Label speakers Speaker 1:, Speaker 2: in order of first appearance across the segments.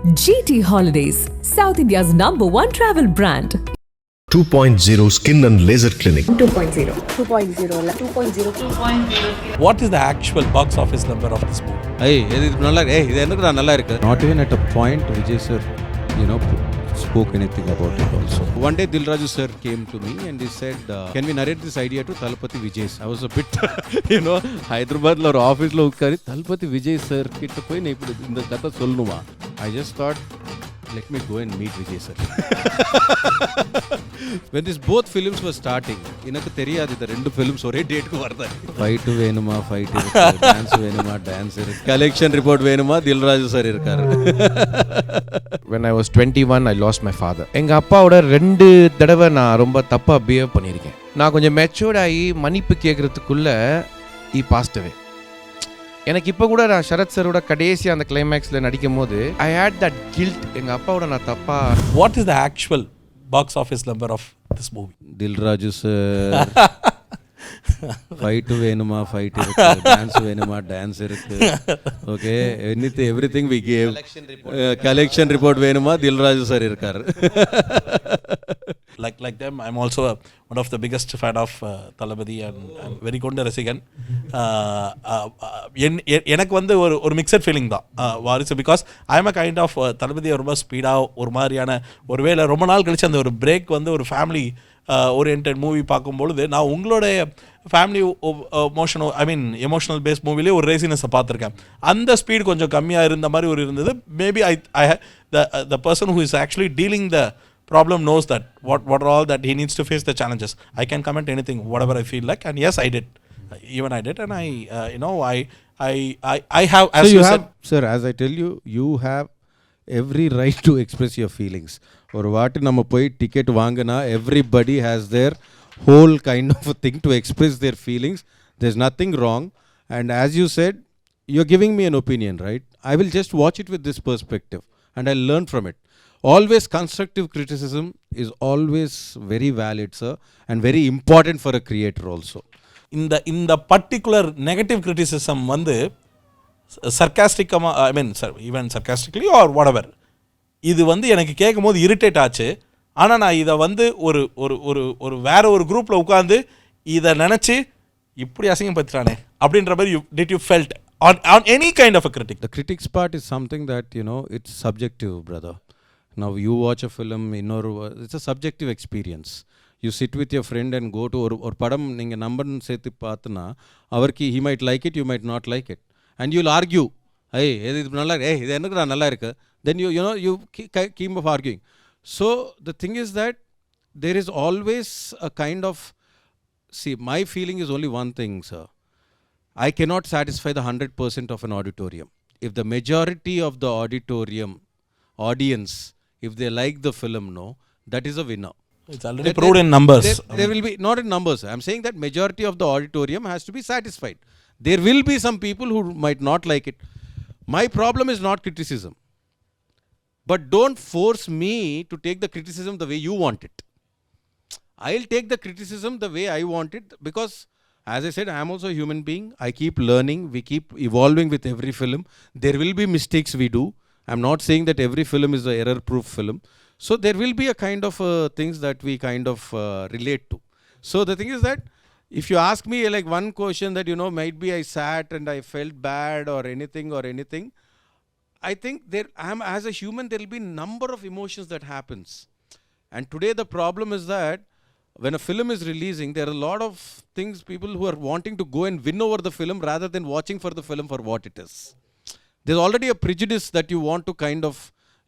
Speaker 1: GT Holidays, South India's #1 travel brand.
Speaker 2: 2.0 Skin and Laser Clinic.
Speaker 3: 2.0.
Speaker 4: What is the actual box office number of this movie?
Speaker 5: Not even at a point Vijay sir, spoke anything about it also. One day Dilraju sir came to me and he said, can we narrate this idea to Thalapathy Vijay? I was a bit, Hyderabad or office lo ukkari Thalapathy Vijay sir kitta poi na ippudu indha katha solnuma. I just thought, let me go and meet Vijay sir. When these both films were starting, enakku theriyadu the rendu films ore date ku vartharu. Fight venuma fight irukku, dance venuma dance irukku, collection report venuma Dilraju sir irukkaru.
Speaker 6: When I was 21, I lost my father. எங்க அப்பாவோட 2 தடவை நான் ரொம்ப தப்பா behave பண்ணியிருக்கேன். நான் கொஞ்சம் matured ஆகி மன்னிப்பு கேட்கறதுக்குள்ள he passed away. எனக்கு இப்போ கூட நான் சரத் சரோட கடைசி அந்த கிளைமேக்ஸில் நடிக்கும் போது I had that guilt. எங்கள் அப்பாவோட நான் தப்பா.
Speaker 4: What is the actual box office number of this movie?
Speaker 5: Dilraju sir. Fight venuma fight irukku, dance venuma dance irukku. Okay, everything we gave. Collection report venuma Dilraju sir irukkaru.
Speaker 4: Like them, I'm also one of the biggest fan of Thalapathy and I'm very konda rasigan. எனக்கு வந்து ஒரு mixed feeling தான் Varisu. Because I am a kind of Thalapathy ரொம்ப ஸ்பீடாக ஒரு மாதிரியான ஒருவேளை ரொம்ப நாள் கழிச்சு அந்த ஒரு பிரேக் வந்து ஒரு ஃபேமிலி ஓரியன்ட் மூவி பார்க்கும்பொழுது நான் உங்களுடைய ஃபேமிலி எமோஷனல் பேஸ்ட் மூவிலே ஒரு ரேசினஸை பார்த்துருக்கேன். அந்த ஸ்பீட் கொஞ்சம் கம்மியாக இருந்த மாதிரி ஒரு இருந்தது. Maybe the person who is actually dealing the problem knows that what are all that he needs to face the challenges. I can comment anything whatever I feel like, and yes, I did, and I have, as
Speaker 5: so
Speaker 4: you said,
Speaker 5: sir, as I tell you, you have every right to express your feelings. Or what நம்ம போய் ticket வாங்கினா everybody has their whole kind of a thing to express their feelings. There's nothing wrong, and as you said, you're giving me an opinion, right? I will just watch it with this perspective and I'll learn from it. Always constructive criticism is always very valid, sir, and very important for a creator also.
Speaker 4: in the particular negative criticism வந்து even sarcastically or whatever, இது வந்து எனக்கு கேட்கும் போது irritate ஆச்சு. ஆனால் நான் இதை வந்து ஒரு ஒரு ஒரு ஒரு வேற ஒரு குரூப்பில் உட்காந்து இதை நினச்சி இப்படி அசிங்கப்படுத்துறானே அப்படின்ற மாதிரி did you felt on any kind of a critic?
Speaker 5: The critics part is something that, it's subjective, brother. Now you watch a film, it's a subjective experience. You sit with your friend and go to or padam ninga number sethi paatna avarki he might like it, you might not like it, and you'll argue, hey idu nalla idu enakku nalla irukku, then you keep of arguing. So the thing is that there is always a kind of, see, my feeling is only one thing, sir. I cannot satisfy the 100% of an auditorium. If the majority of the audience, if they like the film, that is a winner.
Speaker 4: It's already proved in numbers.
Speaker 5: There will be, not in numbers, I'm saying that majority of the auditorium has to be satisfied. There will be some people who might not like it. My problem is not criticism, but don't force me to take the criticism the way you want it. I'll take the criticism the way I want it, because as I said, I am also a human being. I keep learning, we keep evolving with every film. There will be mistakes we do. I'm not saying that every film is an error-proof film. So there will be a kind of things that we kind of relate to. So the thing is that if you ask me like one question that, might be I sat and I felt bad or anything, I think as a human, there will be number of emotions that happens. And today the problem is that when a film is releasing, there are a lot of things, people who are wanting to go and win over the film rather than watching for the film for what it is. There's already a prejudice that you want to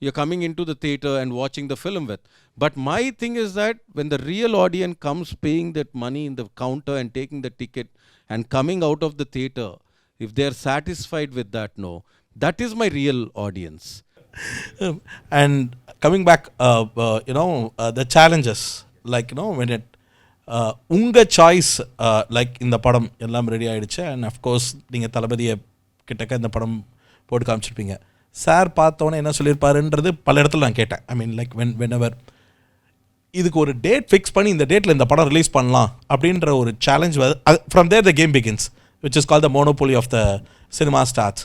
Speaker 5: you're coming into the theater and watching the film with. But my thing is that when the real audience comes paying that money in the counter and taking the ticket and coming out of the theater, if they're satisfied with that, that is my real audience.
Speaker 4: And coming back, the challenges, like, when it unga choice, like இந்த படம் எல்லாம் ready ஆயிடுச்சு, and of course நீங்கள் தளபதியை கிட்டக்க இந்த படம் போட்டு காமிச்சிருப்பீங்க. சார் பார்த்தோன்னே என்ன சொல்லியிருப்பாருன்றது பல இடத்துல நான் கேட்டேன். whenever இதுக்கு ஒரு டேட் ஃபிக்ஸ் பண்ணி இந்த டேட்டில் இந்த படம் ரிலீஸ் பண்ணலாம் அப்படின்ற ஒரு challenge from there the game begins, which is called the monopoly of the cinema starts.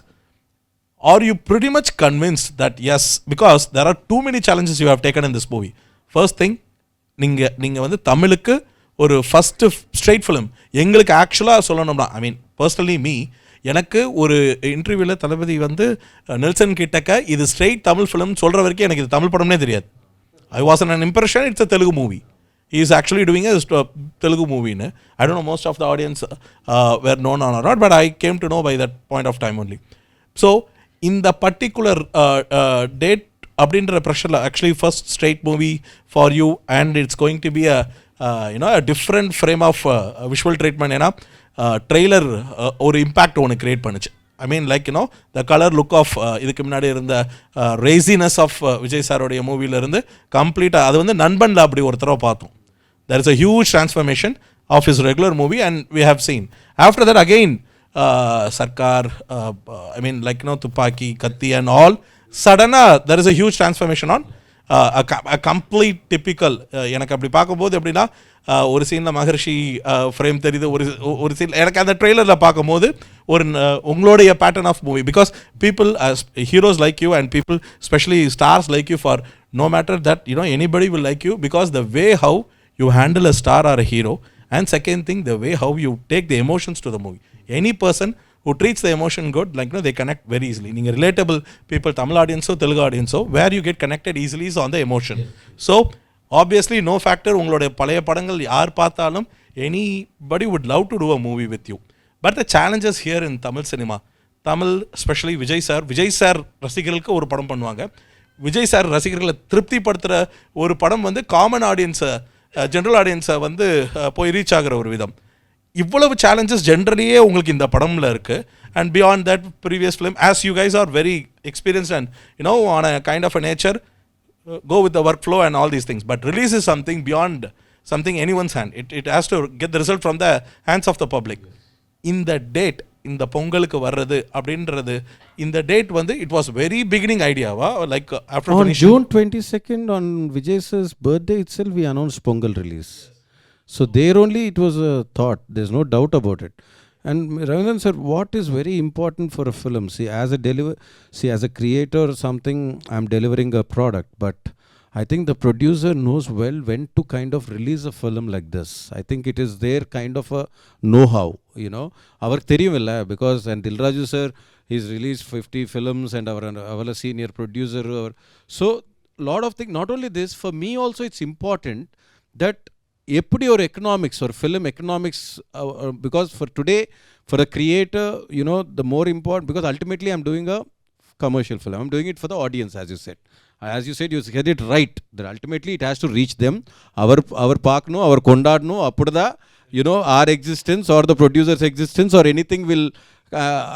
Speaker 4: Are you pretty much convinced that yes, because there are too many challenges you have taken in this movie. First thing, நீங்கள் வந்து தமிழுக்கு ஒரு first straight film எங்களுக்கு ஆக்சுவலாக சொல்லணும்னா, ஐ மீன் personally me, எனக்கு ஒரு இன்டர்வியூவில் தளபதி வந்து நெல்சன் கிட்டக்க இது ஸ்ட்ரெயிட் தமிழ் ஃபிலிம் சொல்கிற வரைக்கும் எனக்கு இது தமிழ் படம்னே தெரியாது. I was an impression it's a Telugu movie. He is actually doing a Telugu movie. I don't know, most of the audience were known or not, but I came to know by that point of time only. So, in the particular date, abdindra pressure, actually first straight movie for you, and it's going to be a a different frame of visual treatment. Trailer or impact on create பண்ணுச்சு. I mean, like, the color look of இதுக்கு முன்னாடி இருந்த raziness of Vijay சாரோடைய மூவில இருந்து கம்ப்ளீட்டாக அது வந்து நண்பன்ல அப்படி ஒரு தடவை பார்த்தோம். There is a huge transformation of his regular movie, and we have seen. After that, again, Sarkar, I mean, like, Tupaki, Katti and all, suddenly there is a huge transformation on a complete typical. எனக்கு அப்படி பார்க்கும்போது எப்படின்னா, ஒரு சீனில் மகர்ஷி frame தெரியுது, ஒரு scene எனக்கு அந்த ட்ரெய்லரில் பார்க்கும்போது ஒரு உங்களுடைய pattern of movie, because people heroes like you and people specially stars like you for no matter that anybody will like you because the way how you handle a star or a hero, and second thing, the way how you take the emotions to the movie. Any person who treats the emotion good, like, they connect very easily. Ninga relatable people, Tamil audience, Telugu audience, where you get connected easily is on the emotion. So obviously no factor ungalode palaya padangal yaar paathalum anybody would love to do a movie with you. But the challenges here in Tamil cinema, Tamil especially Vijay sir ரசிகர்களுக்கு ஒரு படம் பண்ணுவாங்க. Vijay sir ரசிகர்களை திருப்தி படுத்துற ஒரு படம் வந்து காமன் ஆடியன்ஸை ஜென்ரல் ஆடியன்ஸை வந்து போய் ரீச் ஆகிற ஒரு விதம். இவ்வளவு சேலஞ்சஸ் ஜென்ரலியே உங்களுக்கு இந்த படமில் இருக்குது. And beyond that previous film, as you guys are very experienced and on a kind of a nature, go with the workflow and all these things. But release is something beyond something anyone's hand. It has to get the result from the hands of the public. In the date, இந்த பொங்கலுக்கு வர்றது அப்படின்றது இந்த date வந்து it was very beginning idea-வா, like after
Speaker 5: on
Speaker 4: finishing
Speaker 5: June 22nd on Vijay's birthday itself we announced Pongal release. So there only it was a thought, there's no doubt about it. And Ravinder sir, what is very important for a film, as a creator something, I'm delivering a product, but I think the producer knows well when to kind of release a film like this. I think it is their kind of a know-how, avarku theriyumilla, because and Dilraju sir, he's released 50 films and our senior producer, so lot of things. Not only this, for me also it's important that eppadi or economics or film economics, because for today for a creator, the more important, because ultimately I'm doing a commercial film, I'm doing it for the audience, as you said, you said it right, that ultimately it has to reach them. Our paaknu, our kondadnu, appuda our existence or the producer's existence or anything will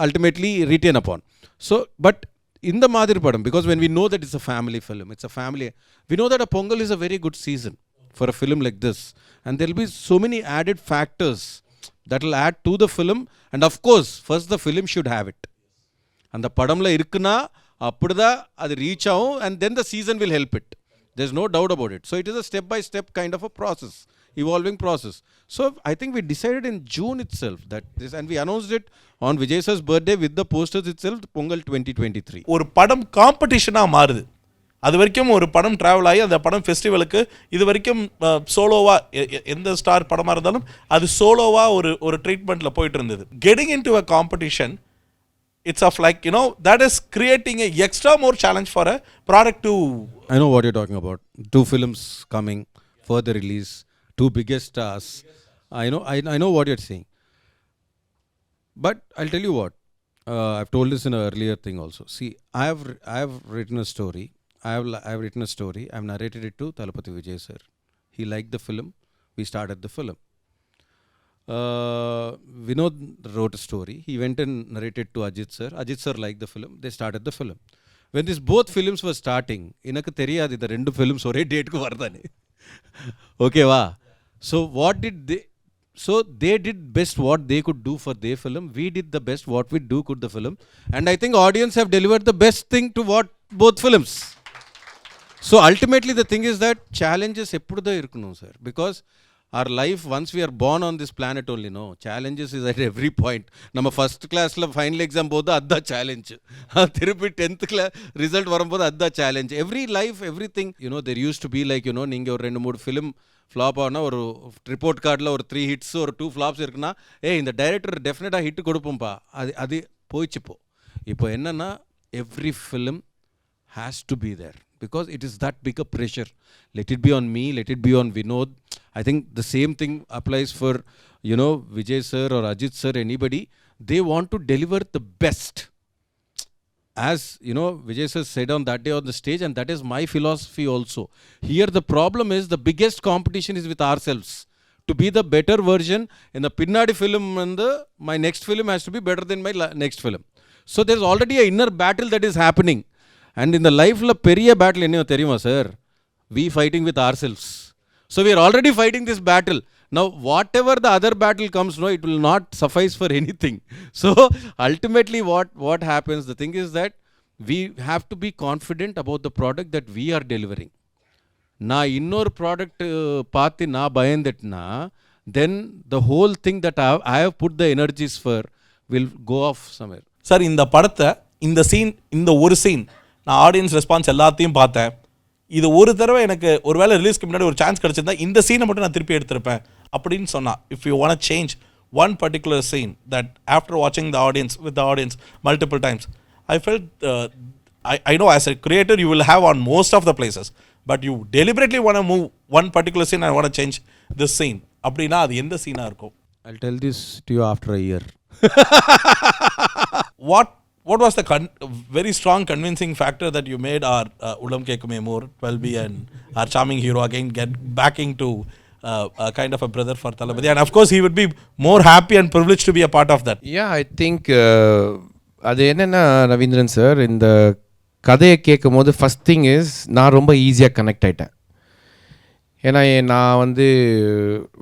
Speaker 5: ultimately retain upon. So but in the Madhir Padam, because when we know that it's a family film, we know that a Pongal is a very good season for a film like this, and there will be so many added factors that will add to the film, and of course first the film should have it, and the padamla irukna appuda adu reach avum, and then the season will help it. There's no doubt about it. So it is a step by step kind of a process, evolving process. So I think we decided in June itself that this, and we announced it on Vijay sir's birthday with the posters itself, Pongal 2023.
Speaker 4: ஒரு படம் காம்படிஷனாக மாறுது. அது வரைக்கும் ஒரு படம் travel ஆகி அந்த படம் ஃபெஸ்டிவலுக்கு இது வரைக்கும் சோலோவாக எந்த ஸ்டார் படமாக இருந்தாலும் அது சோலோவாக ஒரு ட்ரீட்மெண்ட்டில் போயிட்டு இருந்தது. Getting in to a competition, it's of like, that is creating a extra more challenge for a product to...
Speaker 5: I know what you're talking about. 2 films coming for the release, 2 biggest stars. I know what you're saying. But I'll tell you what, I've told this in an earlier thing also. See, I have written a story. I've written a story. I've narrated it to Thalapathy Vijay sir. He liked the film. We started the film. Vinod wrote a story. He went and narrated to Ajit sir. Ajit sir liked the film. They started the film. When these both films were starting, inakku theriyadu the rendu films ore date ku vardane. Okay va. So what did they? So they did best what they could do for their film. We did the best what we do could the film. And I think audience have delivered the best thing to what both films. So ultimately the thing is that challenges eppudu irukunu sir, because our life, once we are born on this planet only, no, challenges is at every point. நம்ம first கிளாஸில் final exam போது அதுதான் challenge, திருப்பி 10th result வரும்போது அதுதான் challenge. Every life every thing there use to be like நீங்கள் ஒரு 2-3 film flop ஆனால் ஒரு ரிப்போர்ட் கார்டில் ஒரு 3 hits ஒரு 2 flops இருக்குன்னா, இந்த டைரக்டர் டெஃபினட்டாக ஹிட் கொடுப்போம்ப்பா, அது போயிடுச்சுப்போ. இப்போ என்னென்னா every film has to be there because it is that big a pressure. Let it be on me, let it be on Vinod. I think the same thing applies for Vijay sir or Ajit sir, anybody. They want to deliver the best, as Vijay sir said on that day on the stage, and that is my philosophy also. Here the problem is the biggest competition is with ourselves to be the better version. In the pinnadi film and my next film has to be better than my next film. So there's already a inner battle that is happening. And in the life la periya battle enna theriyuma sir, we fighting with ourselves. So we are already fighting this battle. Now whatever the other battle comes, no, it will not suffice for anything. So ultimately what happens, the thing is that we have to be confident about the product that we are delivering. Na innor product pathi na bayandetna, then the whole thing that I have put the energies for will go off somewhere.
Speaker 4: Sir இந்த படத்தை இந்த ஒரு scene நான் audience response எல்லாத்தையும் பார்த்தேன். இது ஒரு தடவை எனக்கு ஒரு வேளை ரிலீஸ்க்கு முன்னாடி ஒரு சான்ஸ் கிடச்சிருந்தா இந்த சீனை மட்டும் நான் திருப்பி எடுத்திருப்பேன் அப்படின்னு சொன்னா, if you want change one particular scene that after வாட்சிங் the audience with the audience multiple times I felt I know as a creator you will have on most of the places, but you deliberately want to move one particular scene and want to change this scene. அப்படின்னா அது எந்த சீனாக இருக்கும்?
Speaker 5: I'll tell this to you after a year.
Speaker 4: What was the very strong convincing factor that you made our Ulam Kekume More 12B and our charming hero again get back into a kind of a brother for Thalapathy, and of course he would be more happy and privileged to be a part of that.
Speaker 6: Yeah, I think அது என்னென்னா Ravindran sir, இந்த கதையை கேட்கும் போது first thing is நான் ரொம்ப ஈஸியாக connect ஆகிட்டேன். ஏன்னா நான்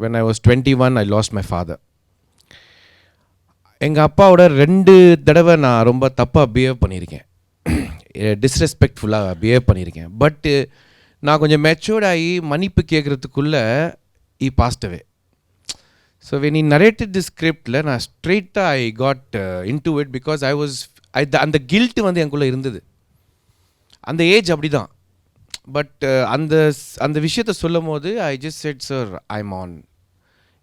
Speaker 6: when I was 21 I lost my father. எங்கள் அப்பாவோட 2 தடவை நான் ரொம்ப தப்பாக பிஹேவ் பண்ணியிருக்கேன், டிஸ்ரெஸ்பெக்ட்ஃபுல்லாக பிஹேவ் பண்ணியிருக்கேன். பட்டு நான் கொஞ்சம் மெச்சூர்டாகி மன்னிப்பு கேட்குறதுக்குள்ளே passed away. So when he narrated this scriptல நான் ஸ்ட்ரெயிட்டாக I got into it because அந்த கில்ட்டு எனக்குள்ளே இருந்தது. அந்த ஏஜ் அப்படி தான். பட் அந்த விஷயத்தை சொல்லும் போது I just said, sir, I'm on.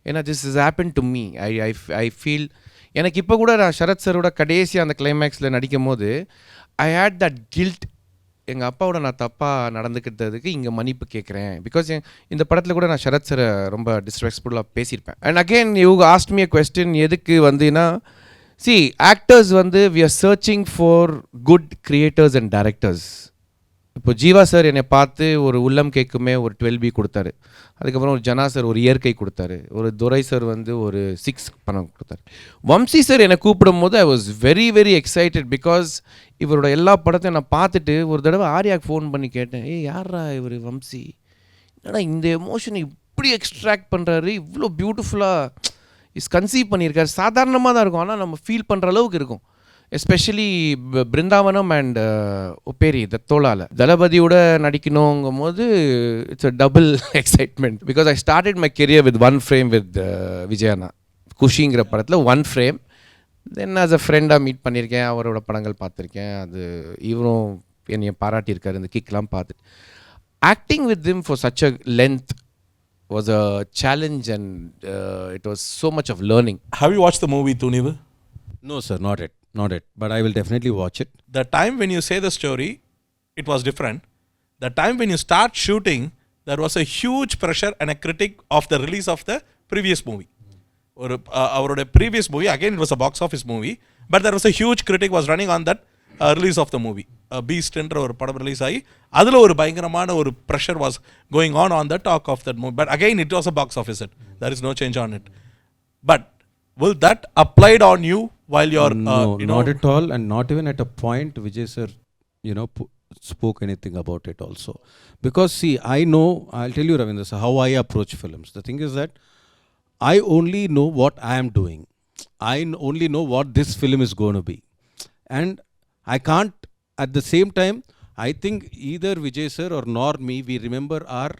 Speaker 6: ஏன்னா this has happened to me. I feel எனக்கு இப்போ கூட நான் சரத் சரோட கடைசி அந்த கிளைமேக்ஸில் நடிக்கும் போது ஐ ஹேட் தட் கில்ட். எங்கள் அப்பாவோட நான் தப்பாக நடந்துக்கிட்டதுக்கு இங்கே மன்னிப்பு கேட்குறேன். பிகாஸ் இந்த படத்தில் கூட நான் சரத் சரை ரொம்ப டிஸ்ரெஸ்பெக்ட்ஃபுல்லாக பேசியிருப்பேன். And again you asked me a question, எதுக்கு see actors we are searching for good creators and directors. இப்போ ஜீவா சார் என்னை பார்த்து ஒரு உள்ளம் கேட்குமே ஒரு 12B கொடுத்தாரு. அதுக்கப்புறம் ஒரு ஜனா சார் ஒரு இயற்கை கொடுத்தாரு. ஒரு துரை சார் ஒரு 6 பணம் கொடுத்தாரு. வம்சி சார் என்னை கூப்பிடும் போது ஐ was very very excited because இவரோட எல்லா படத்தையும் நான் பார்த்துட்டு ஒரு தடவை ஆர்யாக்கு ஃபோன் பண்ணி கேட்டேன், யாரா இவர் வம்சி, என்னடா இந்த எமோஷனை இப்படி எக்ஸ்ட்ராக்ட் பண்ணுறாரு, இவ்வளோ பியூட்டிஃபுல்லாக கன்சீவ் பண்ணியிருக்காரு. சாதாரணமாக தான் இருக்கும், ஆனால் நம்ம ஃபீல் பண்ணுற அளவுக்கு இருக்கும். எஸ்பெஷலி பிருந்தாவனம் அண்ட் ஒப்பேரி தத்தோலாவில் தளபதியோட நடிக்கணுங்கும் போது it's a double excitement. Because I started my career with 1 frame with விஜயண்ணா. குஷிங்கிற படத்தில் 1 frame. தென் ஆஸ் அ ஃப்ரெண்டாக மீட் பண்ணியிருக்கேன், அவரோட படங்கள் பார்த்துருக்கேன். அது இவரும் என்னைய பாராட்டியிருக்காரு, இந்த கிக்லாம் பார்த்துட்டு. Acting with Thiem for such a length was a challenge and it was so much of learning.
Speaker 4: Have you watched the movie Tunivu?
Speaker 5: No sir, not yet, but I will definitely watch it.
Speaker 4: The time when you say the story, it was different. The time when you start shooting, there was a huge pressure and a critic of the release of the previous movie. Or our previous movie, again it was a box office movie, but there was a huge critic was running on that release of the movie. Beast என்ற ஒரு படம் release ஆகி அதில் ஒரு பயங்கரமான ஒரு pressure was going on the talk of that movie. But again it was a box office hit. There is no change on it. But will that applied on you while you're
Speaker 5: not at all, and not even at a point Vijay sir spoke anything about it also. Because see, I'll tell you Ravinder sir, how I approach films. The thing is that I only know what I am doing. I only know what this film is going to be, and I can't at the same time, I think either Vijay sir or nor me, we remember our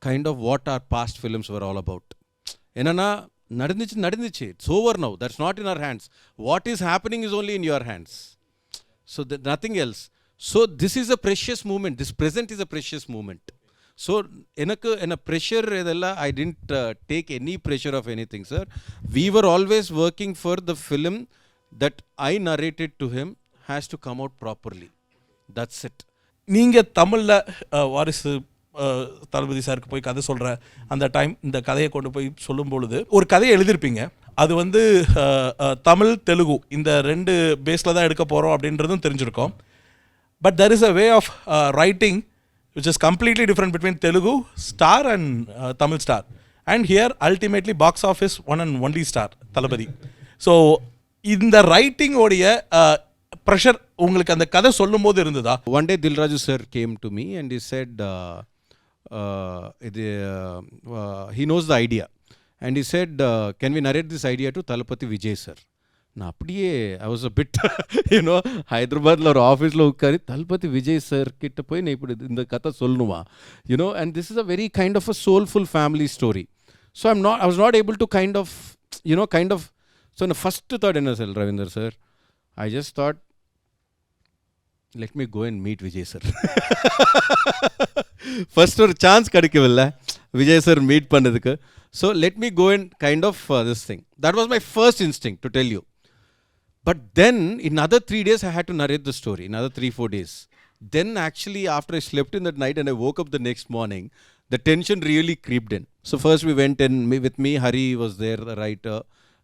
Speaker 5: kind of what our past films were all about. Enana nadindichu, it's over now, that's not in our hands. What is happening is only in your hands. So nothing else. So this is a precious moment, this present is a precious moment. So enakku ena pressure edella I didn't take any pressure of anything, sir. We were always working for the film that I narrated to him has to come out properly. That's it.
Speaker 4: நீங்கள் தமிழில் வாரிசு தளபதி சாருக்கு போய் கதை சொல்கிற அந்த time இந்த கதையை கொண்டு போய் சொல்லும் பொழுது ஒரு கதையை எழுதியிருப்பீங்க. அது வந்து தமிழ் தெலுங்கு இந்த 2 பேஸில் தான் எடுக்க போகிறோம் அப்படின்றதும் தெரிஞ்சிருக்கோம். But there is a way of writing which is completely different between Telugu star and Tamil star. And here ultimately box office one and only star Thalapathy. So இந்த ரைட்டிங் உடைய ப்ரெஷர் உங்களுக்கு அந்த கதை சொல்லும் போது இருந்ததா?
Speaker 5: One day Dilraju sir came to me and he said he knows the idea and he said can we narrate this idea to Thalapathy Vijay sir. நான் அப்படியே I was a bit ஹைதராபாத்தில் ஒரு ஆஃபீஸில் உட்காரி தளபதி விஜய் சார் கிட்ட போய் நான் இப்படி இந்த கதை சொல்லணுமா and this is a very kind of a soulful family story. So I was not able to kind of so in the first thought என்ன sir Ravinder sir I just thought let me go and meet Vijay sir. First ஒரு chance கிடைக்கவில்லை Vijay sir meet பண்ணதுக்கு. So let me go and kind of this thing. That was my first instinct to tell you. But then in another 3 days I had to narrate the story, another 3-4 days. Then actually after I slept in that night and I woke up the next morning, the tension really creeped in. So first we went and with me Hari was there, the writer,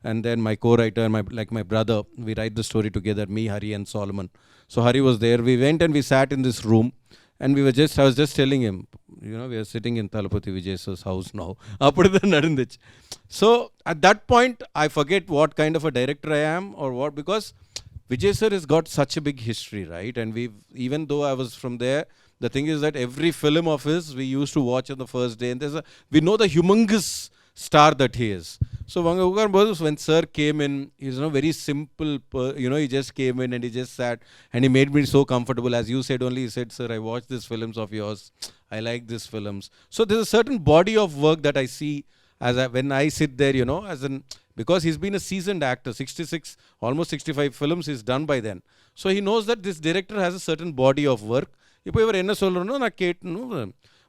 Speaker 5: and then my co-writer and my brother, we write the story together, me, Hari and Solomon. So Hari was there. We went and we sat in this room and I was just telling him, we are sitting in Thalapathy Vijay's house now. So at that point I forget what kind of a director I am or what, because Vijay sir has got such a big history, right? And even though I was from there, the thing is that every film of his we used to watch on the first day, and we know the humongous star that he is. So when sir came in, he's very simple, he just came in and he just sat and he made me so comfortable. As you said only, he said, sir, I watched these films of yours, I like these films. So there's a certain body of work that I see when I sit there, because he's been a seasoned actor, 66, almost 65 films he's done by then. So he knows that this director has a certain body of work.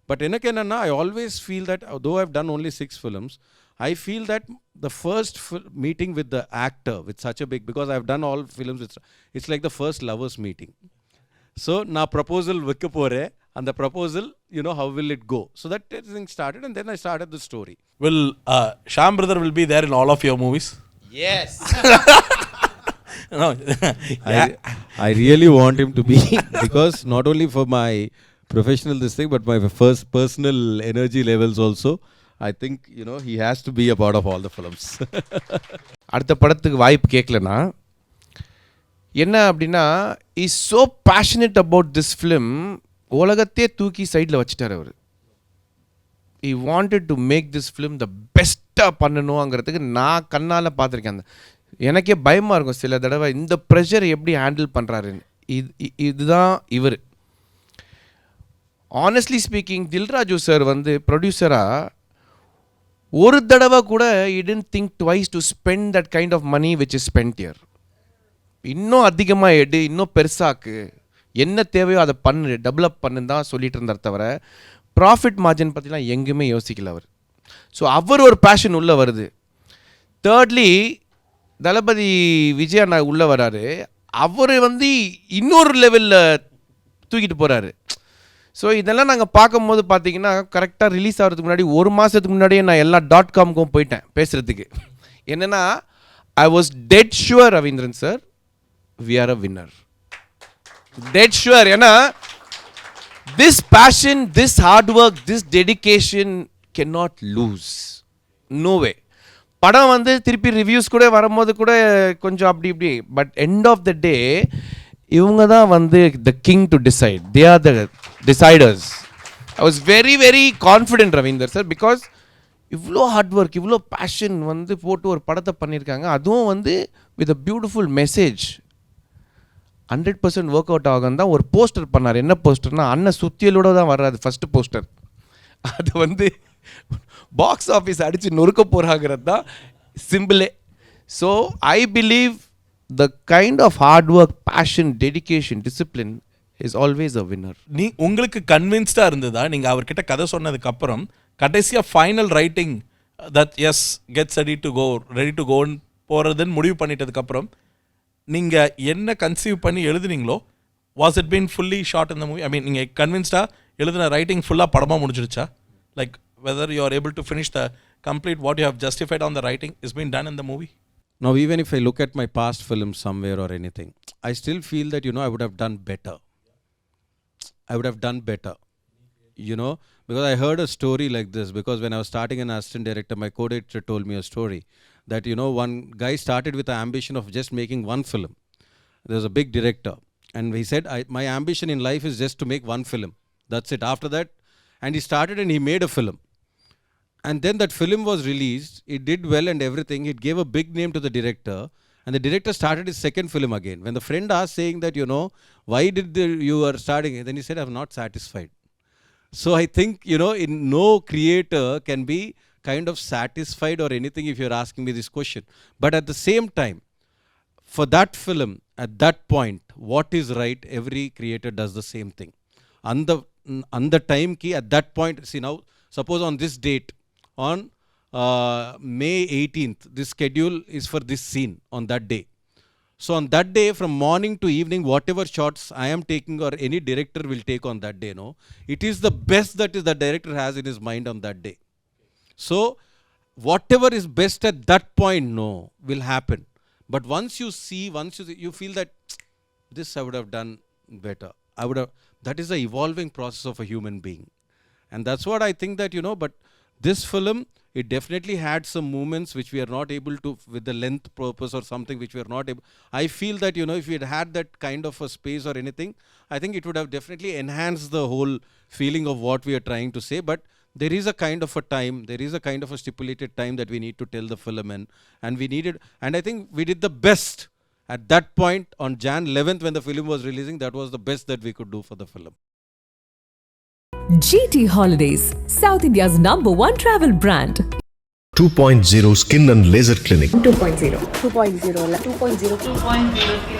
Speaker 5: But I always feel that although I've done only 6 films, I feel that the first meeting with the actor, with such a big, because I've done all films, it's like the first lovers meeting. So na proposal vikka pore, and the proposal, how will it go? So that thing started, and then I started the story.
Speaker 4: Will Shaam brother will be there in all of your movies?
Speaker 6: Yes.
Speaker 4: No.
Speaker 5: I really want him to be, because not only for my professional this thing, but my first personal energy levels also, I think he has to be a part of all the films.
Speaker 6: அடுத்த படத்துக்கு வாய்ப்பு கேட்கலனா என்ன அப்படின்னா is so passionate about this film, உலகத்தையே தூக்கி சைடில் வச்சுட்டார் அவர். he wanted to make this film the பெஸ்ட்டாக பண்ணணுங்கிறதுக்கு நான் கண்ணால் பார்த்துருக்கேன். எனக்கே பயமாக இருக்கும் சில தடவை இந்த ப்ரெஷர் எப்படி ஹேண்டில் பண்ணுறாருன்னு. இதுதான் இவர். ஆனஸ்ட்லி ஸ்பீக்கிங் தில்ராஜு சார் ப்ரொடியூசராக ஒரு தடவை கூட he didn't think twice to spend that kind of money which is spent here. இன்னும் அதிகமாக எடு, இன்னும் பெருசாக்கு, என்ன தேவையோ அதை பண்ணு, டெவலப் பண்ணுன்னு தான் சொல்லிட்டு இருந்தார் தவிர ப்ராஃபிட் மார்ஜின் பற்றிலாம் எங்கேயுமே யோசிக்கல அவர். ஸோ அவர் ஒரு பேஷன் உள்ளே வருது. தேர்ட்லி தளபதி விஜய் அண்ணா உள்ளே வராரு, அவர் இன்னொரு லெவலில் தூக்கிட்டு போகிறாரு. ஸோ இதெல்லாம் நாங்கள் பார்க்கும்போது பார்த்தீங்கன்னா கரெக்டாக ரிலீஸ் ஆகிறதுக்கு முன்னாடி 1 மாதத்துக்கு முன்னாடியே நான் எல்லா .comக்கும் போயிட்டேன் பேசுகிறதுக்கு. என்னென்னா I was dead sure Ravindran sir we are a winner, dead sure. ஏன்னா this passion, this hard work, this dedication can not lose, no way. படம் திருப்பி ரிவ்யூஸ் கூட வரும்போது கூட கொஞ்சம் அப்படி இப்படி, but end of the day இவங்க தான் the king to decide, they are the deciders. I was very very confident Ravinder sir, because இவ்வளோ ஹார்ட் ஒர்க், இவ்வளோ பேஷன் போட்டு ஒரு படத்தை பண்ணியிருக்காங்க. அதுவும் with a beautiful message. 100% work out ஆகும் தான் ஒரு போஸ்டர் பண்ணார். என்ன போஸ்டர்னா அண்ணன் சுத்தியலோட தான் வர்றாரு ஃபஸ்ட்டு போஸ்டர். அது வந்து பாக்ஸ் ஆஃபீஸ் அடித்து நொறுக்க போகிறாங்கிறது தான் சிம்பிளே. So I believe the kind of hard work, passion, dedication, discipline is always a winner.
Speaker 4: உங்களுக்கு கன்வின்ஸ்டாக இருந்ததா நீங்கள் அவர்கிட்ட கதை சொன்னதுக்கப்புறம் கடைசியாக final writing that is gets ready to கோன்னு போகிறதுன்னு முடிவு பண்ணிட்டதுக்கப்புறம் நீங்கள் என்ன கன்சீவ் பண்ணி எழுதுனீங்களோ was it been fully shot இந்த மூவி? ஐ மீன் நீங்கள் கன்வின்ஸ்டாக எழுதின ரைட்டிங் ஃபுல்லாக படமாக முடிஞ்சிடுச்சா? Like whether you are able to finish the complete what you how justified on the writing is been done in the movie?
Speaker 5: Now, even if I look at my past films somewhere or anything, I still feel that, I would have done better. Because I heard a story like this, because when I was starting an assistant director, my co-director told me a story that, one guy started with the ambition of just making one film. There was a big director, and he said, my ambition in life is just to make one film. That's it. After that, and he started and he made a film. And then that film was released, it did well and everything, it gave a big name to the director, and the director started his second film again. When the friend asked saying that, why did you are starting it? Then he said, I'm not satisfied. So I think, no creator can be kind of satisfied or anything if you're asking me this question. But at the same time, for that film, at that point, what is right, every creator does the same thing. On the time key, at that point, see now, suppose on this date, on May 18th, this schedule is for this scene on that day. So on that day, from morning to evening, whatever shots I am taking or any director will take on that day, it is the best that is the director has in his mind on that day. So whatever is best at that point, will happen. But once you see, you feel that this I would have done better. That is the evolving process of a human being. And that's what I think that, but this film, it definitely had some moments which we are not able to, with the length purpose or something which we are not able. I feel that, if we had that kind of a space or anything, I think it would have definitely enhanced the whole feeling of what we are trying to say. But there is a kind of a time, there is a kind of a stipulated time that we need to tell the film in, and we needed, and I think we did the best at that point on Jan 11th when the film was releasing. That was the best that we could do for the film.
Speaker 1: GT Holidays, South India's #1 travel brand.
Speaker 2: 2.0 Skin and Laser Clinic.
Speaker 3: 2.0.